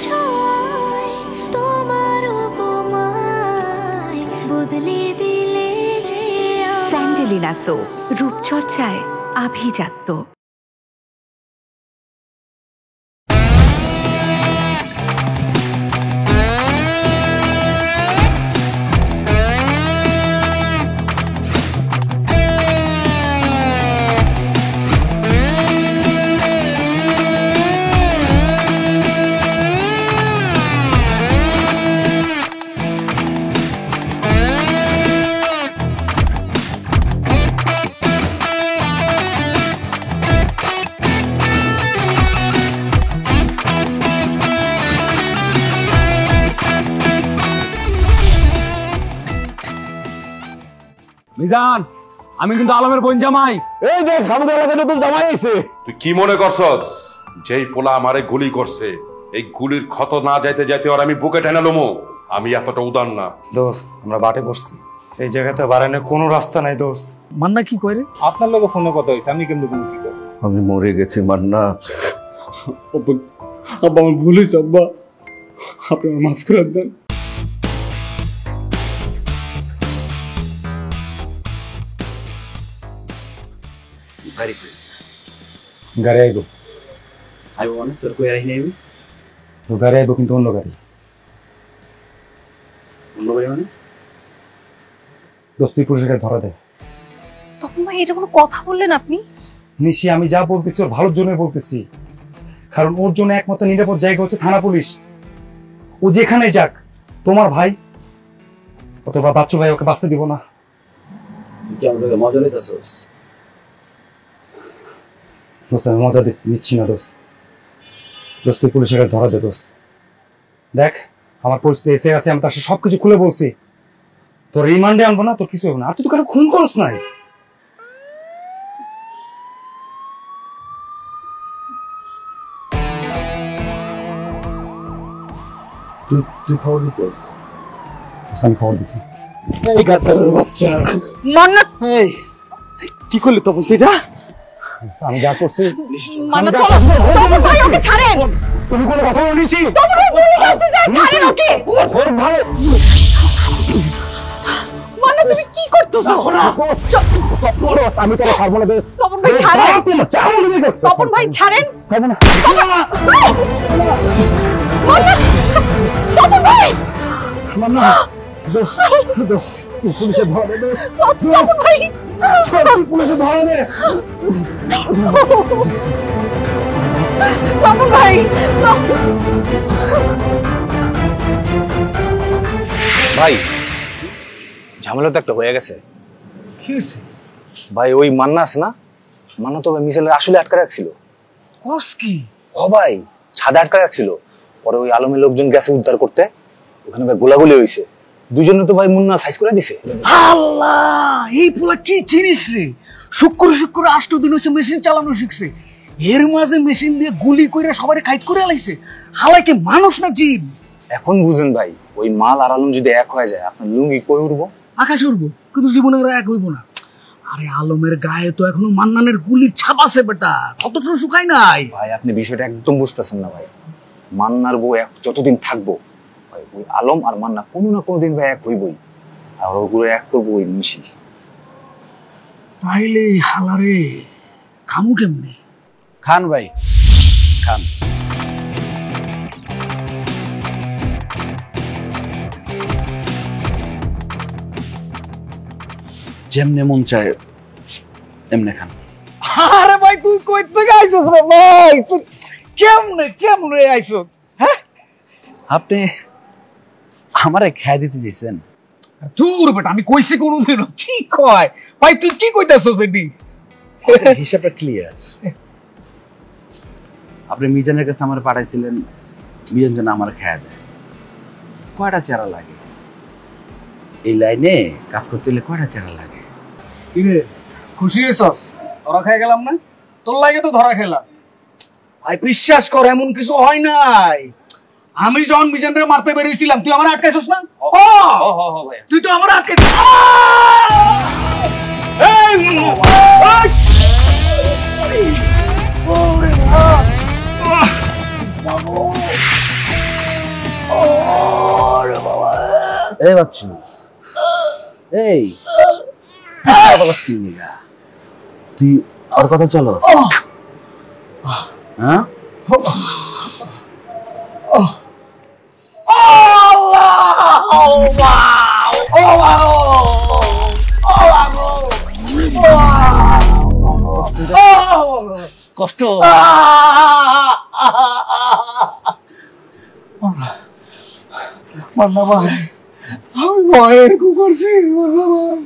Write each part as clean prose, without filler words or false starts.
ছোঁয়ায় তোমার উপমায় বদলে দিলে যে স্যান্ডেলিনা সো, রূপচর্চায় আভিজাত্য। মিজান, আমি কিন্তু আলমের বোন জামাই। এই দেখ আমাদের এলাকায় নতুন জামাই আইছে। তুই কি মনে করছস যেই পোলা আমারে গুলি করছে এই গুলির ক্ষত না যাইতে যাইতে আর আমি বুকে টেনে লমু? আমি এতটা উদার না দোস্ত, আমরা বাটে পড়ছি, এই জায়গাতে বাড়ানোর কোনো রাস্তা নাই দোস্ত। মান্না কি করে? আপনার লগে ফোনে কথা হইছে, আমি কেমনে কি করি? আমি মরে গেছি মান্না। আব্বা আমার ভুল হয়েছে, আব্বা আপনি আমার মাফ করে দেন। গাড়ি আইব, আইব মানে তোর কই আই নাইবি? তো গাড়ি আইব কিন্তু অন্য গাড়ি। অন্য গাড়ি মানে? দোস্ত তুই পুলিশকে ধরা দে। তখন ভাই এটা কোনো কথা বললেন আপনি? নিশি, আমি যা বলতেছি ওর ভালোর জন্যই বলতেছি, কারণ ওর জন্য একমাত্র নিরাপদ জায়গা হচ্ছে থানা পুলিশ। ও যেখানে যাক, তোমার ভাই অথবা বাচ্চু ভাই ওকে বাঁচতে দিব না। তুই আমাকে মজা লইতাছস? দোস্ত আমি মজা নিচ্ছি না দোস্ত। দোস্ত তুই পুলিশের ধরা দে দোস্ত। দেখ আমার পরিস্থিতি এসে গেছে, আমি তার সাথে সবকিছু খুলে বলছি। তোর রিমান্ডে আনবো না, তোর কিছু হবে না। আর তুই তো কারো খুন করস নাই। তুই খবর দিছিস? আমি খবর দিছি। এই গাটারের বাচ্চা মান্না, এই কি করলি তখন তুই? এটা আমি যা করছি। মান্না চলো, তপন ভাই ওকে ছাড়েন। তুমি কোনো কথা বলিস? তপন ভাই পুলিশ আসতে যায়, ছাড়েন ওকে। ভালো মান্না তুমি কি করতেছো? আমি তোরা ছাড়বো না। বেশ তপন ভাই ছাড়েন, তপন ভাই ছাড়েন। মান্না, তপন ভাই মান্না পুলিশে ধরা দে। তপন ভাই পুলিশে ধরা দে। তপন ভাই ভাই ঝামেলা তো একটা হয়ে গেছে। কি হইছে ভাই ওই মান্না আছে না, মান্না তো মিছিলের আসলে আটকে রাখছিল। কস কি? ও ভাই ছাদে আটকে রাখছিল, পরে ওই আলমের লোকজন গেছে উদ্ধার করতে, ওখানে ভাই গোলাগুলি হয়েছে। দুজনে তো ভাই মুন্না সাইজ করে দিছে। আল্লাহ, এই পোলা কি জিনিস রে! শুক্র শুক্র 8 দিন হইছে মেশিন চালানো শিখছে, এর মাঝে মেশিন দিয়ে গুলি কইরা সবারে খাইত করে আলাইছে। হালাই কি মানুষ না জিন? এখন বুঝেন ভাই, ওই মাল আর আলম যদি এক হয়ে যায়, আপনার লুঙ্গি কই উড়বো? আকাশে উড়বো, কিন্তু জীবনে ওরা এক হইব না। আরে আলমের গায়ে তো এখনো মান্নানের গুলির ছাপ আছে বেটা, কতটা শুকায় নাই। ভাই আপনি বিষয়টা একদম বুঝতেছেন না ভাই। মান্নার বউ যতদিন থাকবো ভাই, ওই আলম আর মান্না কোনো না কোনো দিন ভাই এক হইবই, আর ওগুলো এক করবো ওই নিশি। তাইলে হালারে খামু কেমনে? খান ভাই খান। যেমনে মন চায় এমনে খান। আরে ভাই তুই কই থেকে আইছস রে ভাই? তুই কেমনে কেমনে আইছস? হ্যাঁ আপনি আমারে খেয়ে দিতে চাইছেন? দূর বেটা, আমি কইছি কোনদিন? কি কয় ভাই, তুই কি কইতাছস? এটি হিসাবটা ক্লিয়ার। আপনি মিজানের কাছে আমার পাঠাইছিলেন, মিজান যেন আমার খেয়ে দেয়। কয়টা চেরা লাগে এই লাইনে কাজ করতে হলে? কয়টা চেরা লাগে? কিরে খুশি হইছস? ধরা খেয়ে গেলাম না? তোর লাগে তো ধরা খেলাম। ভাই বিশ্বাস কর, এমন কিছু হয় নাই। আমি যখন মিজানরে মারতে বেরিয়েছিলাম, তুই আমার আটকাইছস না? তুই তো আমার আটকাইছিস। ওরে বাবা! এই বাচ্চু, এই তুই ওর কথা চলো, হ্যাঁ? কষ্ট মান্না ভাই, আমি ভয়ে এরকম করছি। মান্না ভাই,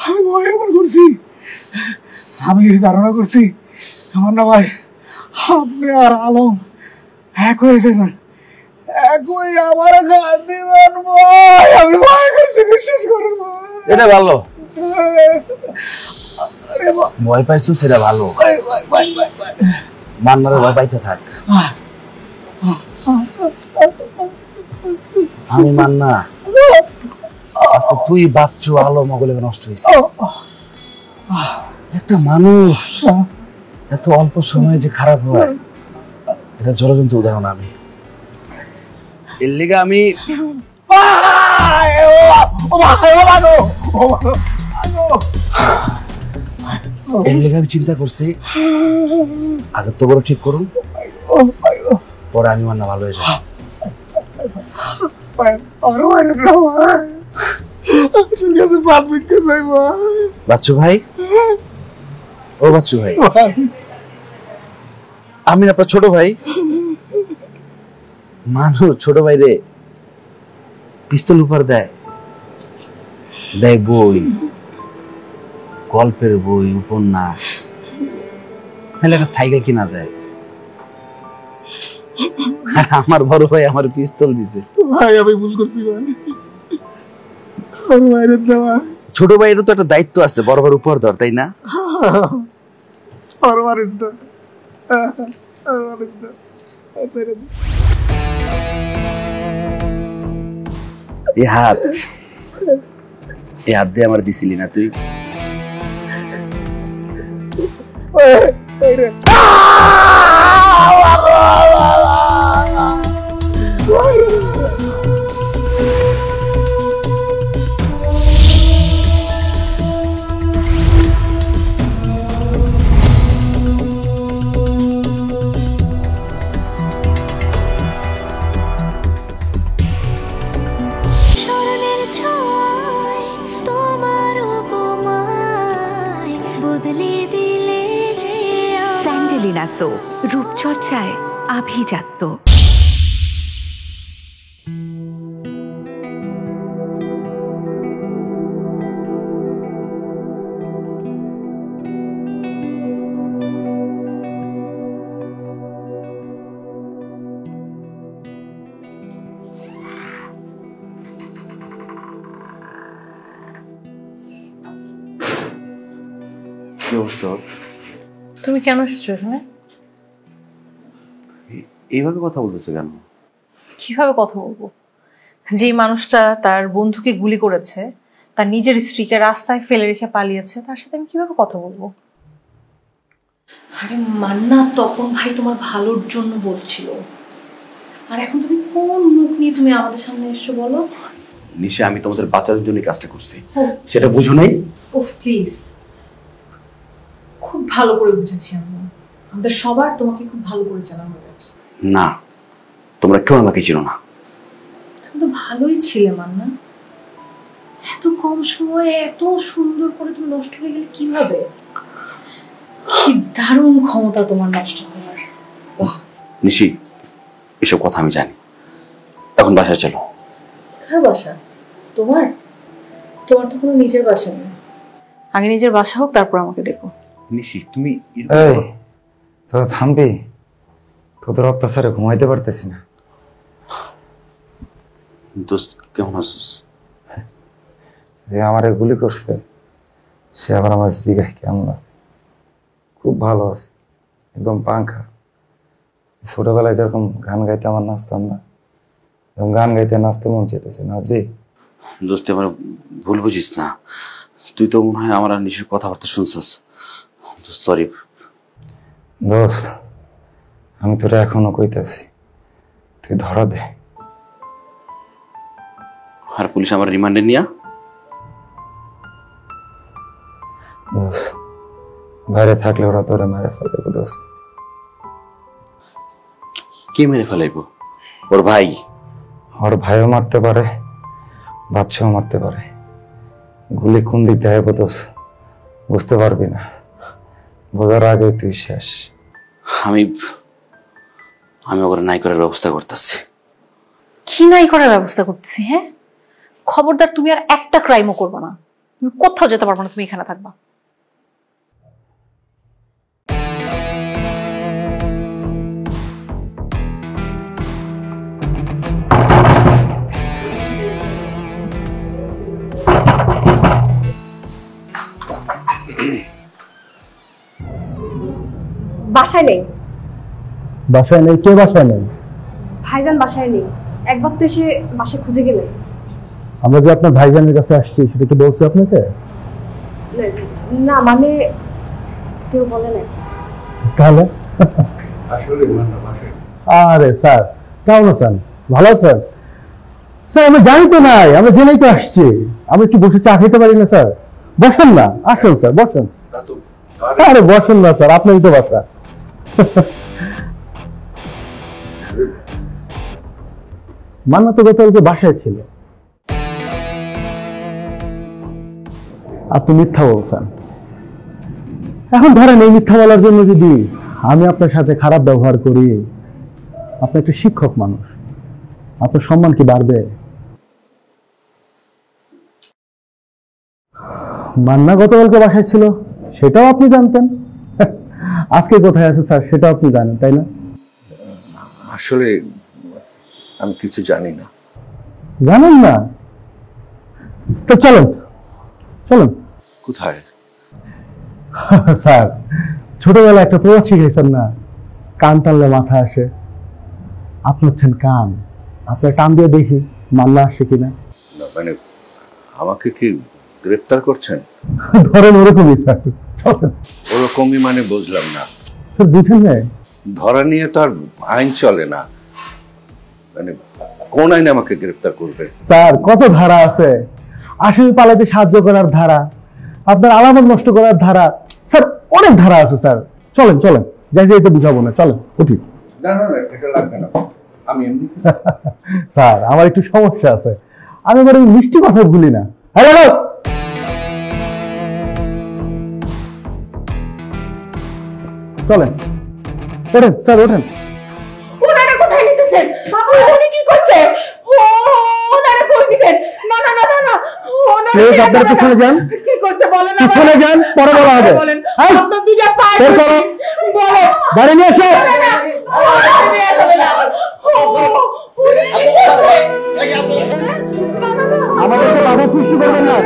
আমি ভয়ে এমন করছি। আমি ধারণা করছি মান্না ভাই, আপনি আর আলম এক হয়ে যাবেন, এক হয়ে আমার গায়ে দিবেন ভাই। আমি ভয় করছি, বিশ্বাস করেন ভাই। এটা ভালো, আরে ভাই, ভয় পাইছো সেটা ভালো। ভাই ভাই ভাই ভাই ভাই। মান্নারে ভয় পাইতে থাক। আমি মান্না, আজকে তুই বাচ্চু আলো মগলে নষ্ট হয়েছে। একটা মানুষ এত অল্প সময়ে যে খারাপ হয়, এটা জলজন্ত উদাহরণ। আমি এর লিগে আমি এর লিগে আমি চিন্তা করছি, আগে তো বড় ঠিক করুন, পরে আমি মান্না ভালো হয়ে যাবো। বাচ্চু ভাই, ও বাচ্চু ভাই, আমি আপনার ছোট ভাই। মানুষ ছোট ভাই রে পিস্তল উপহার দেয়, দেয় বই, গল্পের বই, উপন্যাস, নাহলে একটা সাইকেল কিনা দেয়। আমার বড় ভাই আমার পিস্তল দিছে। ভাই আমি ভুল করছি ভাই, ভাইয়ের দেওয়া ছোট ভাইয়েরও তো একটা দায়িত্ব আছে, বড় বড় উপহার দেওয়ার, তাই না? আর মারিস না, আর মারিস না। এই হাত দিয়ে আমার দিছিলি না তুই? স্মরণের ছোঁয়ায় তোমার উপমায় বদলে দিলে যে স্যান্ডেলিনা সো, রূপচর্চায় আভিজাত্য। কি অবস্থা? তুমি কেন এসেছো এখানে? এইভাবে কথা বলতেছে কেন? কিভাবে কথা বলবো? যে মানুষটা তার বন্ধুকে গুলি করেছে, তার নিজের স্ত্রীকে রাস্তায় ফেলে রেখে পালিয়েছে, তার সাথে আমি কিভাবে কথা বলবো? আরে মান্না, তপন ভাই তোমার ভালোর জন্য বলছিল, আর এখন তুমি কোন মুখ নিয়ে তুমি আমাদের সামনে এসছো বলো? নিশা, আমি তোমাদের বাঁচানোর জন্য কাজটা করছি, ও, সেটা বুঝো নাই? ওহ প্লিজ, খুব ভালো করে বুঝেছি আমি। আমাদের সবার তোমাকে খুব ভালো করে জানা হয়ে গেছে। না, তোমরা কেউ আমাকে চিনো না। তুমি তো ভালোই ছিলে মান্না, এত কম সময়ে এত সুন্দর করে তুমি নষ্ট হয়ে গেলে কিভাবে? কি দারুণ ক্ষমতা তোমার নষ্ট হওয়ার। বাহ। নিশি, এসব কথা আমি জানি, এখন বাসায় চলো। কার বাসা? তোমার? তোমার তো কোনো নিজের বাসা নেই। আগে নিজের বাসা হোক, তারপর আমাকে ডেকো। নিশি, তুমি এই তোরা থামবি? তোদের অত্যাচারে ঘুমাইতে পারতেছি না। দোস্ত, কেমন আছিস? যে আমারে গুলি করছে সে আবার আমার জিগায় কেমন আছে? খুব ভালো আছে, একদম পাংখা। ছোটবেলায় যেরকম গান গাইতে আমার নাচতাম না, এরকম গান গাইতে নাচতে মন চেতেছে। নাচবি? দোস্ত, আমার ভুল বুঝিস না, তুই তো মনে হয় আমার আর নিশির কথাবার্তা শুনছিস। সরি দোস্ত, আমি তোরা এখনো কইতাছি, তুই ধরা দে। আর পুলিশ আমার রিমান্ডে নিয়া দোস্ত বাইরে থাকলে ওরা তোরে মেরে ফেলবে দোস্ত। কে মেরে ফেলাইবো? ওর ভাই? ওর ভাইও মারতে পারে, বাচ্চাও মারতে পারে। গুলি কোন দিক দেয় দোস্ত বুঝতে পারবি না, বোঝার আগে তুই শেষ। আমি ওরা নাই করার ব্যবস্থা করতেছি। কি নাই করার ব্যবস্থা করতেছি? হ্যাঁ, খবরদার তুমি আর একটা ক্রাইমও করবে না। তুমি কোথাও যেতে পারবে না, তুমি এখানে থাকবা। বাসায় নেই। বাসায় নেই? কে বাসায় নেই? ভাইজান বাসায় নেই, একবার তো এসে বাসায় খুঁজে গেলে। আমরা যে আপনার ভাইজানের কাছে আসছি সেটা কি বলছি আপনাকে? না মানে কেউ বলে নাই। তাহলে আরে স্যার কেমন আছেন? ভালো আছেন স্যার? আমি জানি তো নাই, আমি জেনেই তো আসছি। আমি কি বসে চা খেতে পারি না স্যার? বসেন না, আসুন স্যার বসেন। আরে বসেন না স্যার, আপনারই তো বাসা। মান্না তো গতকালকে বাসায় ছিল। আপনি মিথ্যা বলছেন। এখন ধরেন এই মিথ্যা বলার জন্য যদি আমি আপনার সাথে খারাপ ব্যবহার করি, আপনি একটা শিক্ষক মানুষ, আপনার সম্মান কি বাড়বে? মান্না গতকালকে বাসায় ছিল সেটাও আপনি জানতেন, আজকে কোথায় আছে স্যার সেটাও আপনি জানেন, তাই না? আসলে আমি কিছু জানি না। জানেন না তো চলুন চলুন। কোথায়? স্যার ছোটবেলায় একটা প্রবাদ শিখেছেন না, কান টানলে মাথা আসে। আপনি হচ্ছেন কান, আপনার কান দিয়ে দেখি মান্না আসে কিনা। না, মানে আমাকে কি গ্রেফতার করছেন? ধরেন ওরকমই স্যার। চলেন। ওরকমই মানে বুঝলাম না স্যার বুঝেন না? ধরা নিয়ে তো আর আইন চলে না, মানে কোন আইনে আমাকে গ্রেফতার করবে? স্যার কত ধারা আছে, আসামি পালাতে সাহায্য করার ধারা, আপনার আলামত নষ্ট করার ধারা, স্যার অনেক ধারা আছে স্যার। চলেন চলেন, যাই যাই তো বুঝাবো না, চলেন উঠি। না না এটা লাগবে না, আমি এমনি। স্যার আমার একটু সমস্যা আছে, আমি আবার ওই মিষ্টি কথা ভুলি না। হ্যালো চলেন, ওঠেন স্যার ওঠেন। ওনারা কোথায় নিতেছেন? উনি কি করছে? ওনারা কই নিবেন? না না না না না, প্লিজ আপনারা পিছনে যান, কি করছে বলেন? পিছনে যান, পরে বলা হবে। এই, আপনার দুইটা পায়ে বের করো, বলো। বাড়ি নিয়ে এসো। আমাদেরকে বাধা সৃষ্টি করবেন না।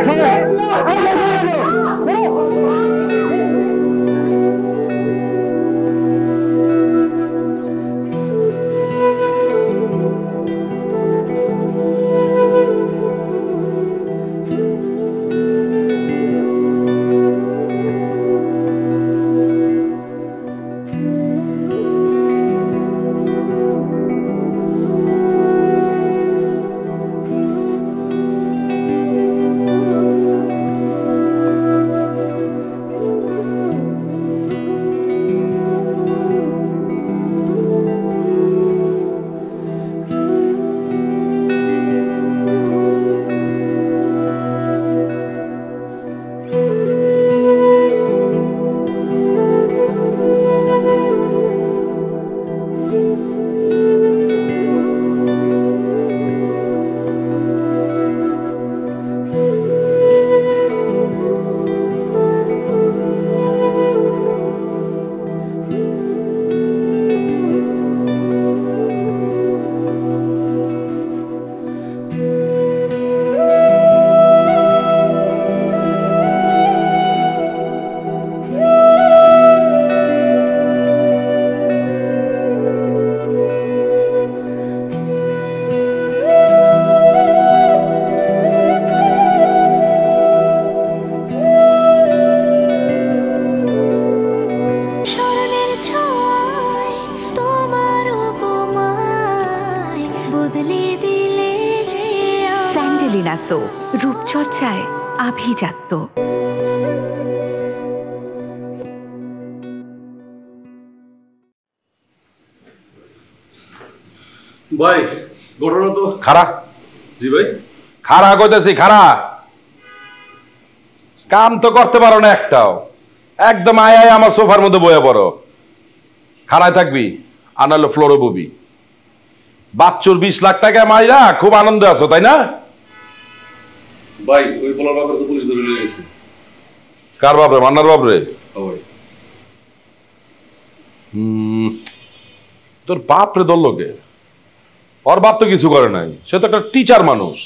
স্যান্ডেলিনা সো রূপচর্চায় আভিজাত্য। ভাই ঘটনা তো খারা। জি ভাই খারা কইতেছি, খারা কাম তো করতে পারো না একটাও, একদম আয় আয় আমার সোফার মধ্যে বয়ে পড়ো, খাড়ায় থাকবি আনালো ফ্লোরে ববি। বাচ্চুর 20 লাখ টাকা মাইরা খুব আনন্দে আছো তাই না? ভাই ওই পোলার ব্যাপারে তো পুলিশ ধরে নিয়ে গেছে। কার বাপরে? মান্নার বাপরে? ভাই তোর বাপরে ধরলো কে? ওর বাপ তো কিছু করে নাই, সে তো একটা টিচার মানুষ।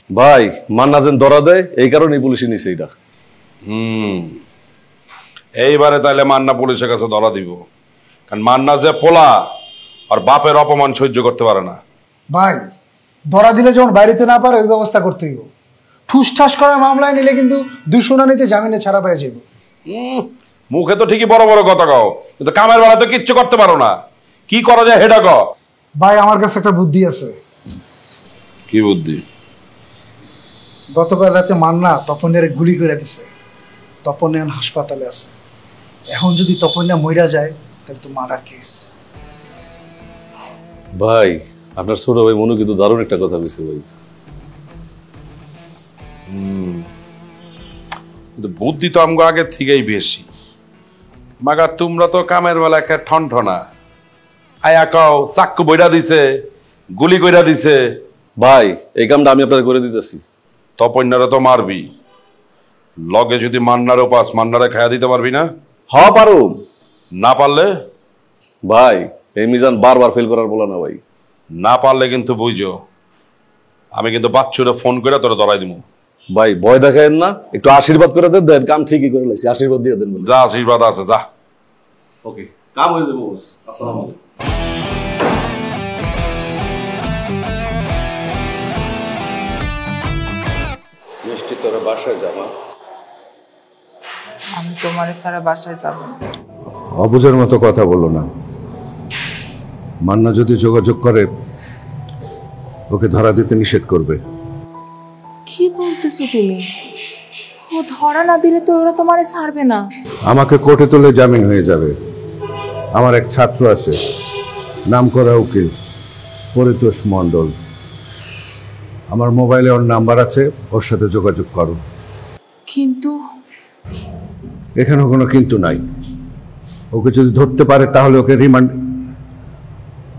ভাই মান্না যেন ধরা দেয় এই কারণেই পুলিশে নিছে এটা। এইবারে তাইলে মান্না পুলিশের কাছে ধরা দিব, কারণ মান্না যে পোলা আর বাপের অপমান সহ্য করতে পারে না। ভাই ধরা দিলে যখন বাইরেতে না পারে ওই ব্যবস্থা করতে হইব। ঠুসঠাস করার মামলায় নিলে কিন্তু 2 শুনানিতে জামিনে ছাড়া পেয়ে যাবে। মুখে তো ঠিকই বড় বড় কথা কও, কিন্তু কামের বেলা তো কিচ্ছু করতে পারো না। কি করা যায় হেডা কও। ভাই আমার কাছে একটা বুদ্ধি আছে। কি বুদ্ধি? গতকাল রাতে মান্না তপনের গুলি করে দিছে। তপন হাসপাতালে আছে। এখন যদি তপন্যা মইরা যায় তাহলে তো মার্ডার কেস। ভাই আপনার ছোট ভাই মনু কিন্তু দারুণ একটা কথা বলছে ভাই। কিন্তু বুদ্ধি তো আমগো আগে থেকেই বেশি। মাগা তোমরা তো কামের বেলা একটা ঠনঠনা। আয়া কও চাক্কু বইরা দিছে, গুলি কইরা দিছে। ভাই এই কামটা আমি আপনার করে দিতেছি। তপন্যারে তো মারবি, লগে যদি মান্নারও পাস, মান্নারে খাইয়া দিতে পারবি না? হ্যাঁ পারুম। না পারলে? ভাই এই মিজান বারবার ফেল করার বলা না ভাই। না পারলে কিন্তু বুঝো আমি কিন্তু বাচ্চুরে ফোন করে তোরা ধরাই দিব। ভাই ভয় দেখায়েন না, একটু আশীর্বাদ করে দেন, কাম ঠিকই করে লাইছি, আশীর্বাদ দিয়ে দেন। যা আশীর্বাদ আছে যা। ওকে কাম হয়ে যাবে বস। আসসালামু আলাইকুম। মিষ্টি তোরা বাসায় যাবা? আমি তোমার সারা বাসায় যাব না। অবুঝের মতো কথা বলো না। মান্না যদি যোগাযোগ করে ওকে ধরা দিতে নিষেধ করবে। কি বলতেছো তুমি? ও ধরা না দিলে তো ওরা তোমারে ছাড়বে না। আমাকে কোর্টে তুলে জামিন হয়ে যাবে। আমার এক ছাত্র আছে, নাম করা উকিল পরিতোষ মণ্ডল। আমার মোবাইলে ওর নাম্বার আছে, ওর সাথে যোগাযোগ করো। কিন্তু এখানে কোনো কিন্তু নাই। ওকে যদি ধরতে পারে তাহলে ওকে রিমান্ড।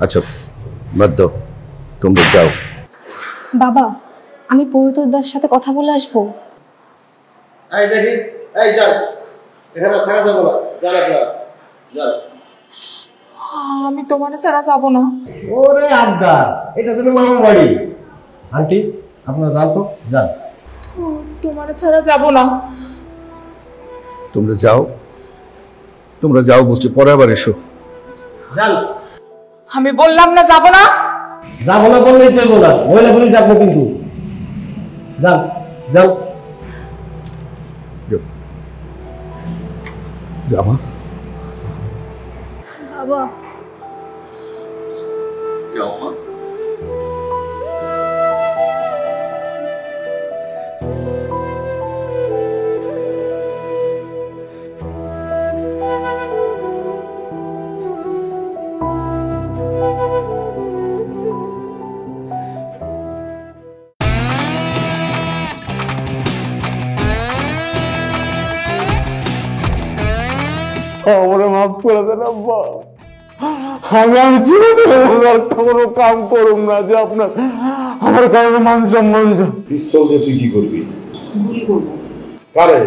আচ্ছা বাদ দাও, তোমরা যাও। বাবা আমি পরিতোষদার সাথে কথা বলে আসবো। এই দেখি, এই যাও, এখানে থাকা যাবে না, যাও আপনারা যাও। আমি তোমার ছাড়া যাব না। ওরে আব্বা, এটা ছিল মামা বাড়ি। আন্টি আপনারা যান তো, যান। তোমার ছাড়া যাব না। তোমরা যাও, তোমরা যাও বলছি, পরে আবার এসো। যান। আমি বললাম না যাব না। যাবো না বললেই চলবো না, মহিলা পুলিশ ডাকবো কিন্তু। যান যাও। যাবা বাবা আমারে মাফ করে দেন আব্বা। আমি জীবনে কোনো কাম করুম না যে আপনার আমার কারণে মান সম্মান। পিস্তল দিয়ে তুই কি করবি? গুলি করবো। কারে?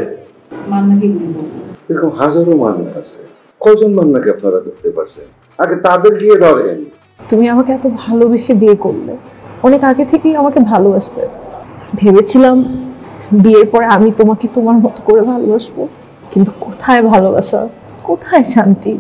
মান্নাকে গুলি করবো। এরকম হাজারো মান্না আছে, কজন মান্নাকে আপনারা ধরতে পারছেন? আগে তাদের গিয়ে ধরেন। তুমি আমাকে এত ভালোবেসে বিয়ে করলে, অনেক আগে থেকেই আমাকে ভালোবাসতে। ভেবেছিলাম বিয়ের পরে আমি তোমাকে তোমার মতো করে ভালোবাসবো, কিন্তু কোথায় ভালোবাসা, কোথায় শান্তি।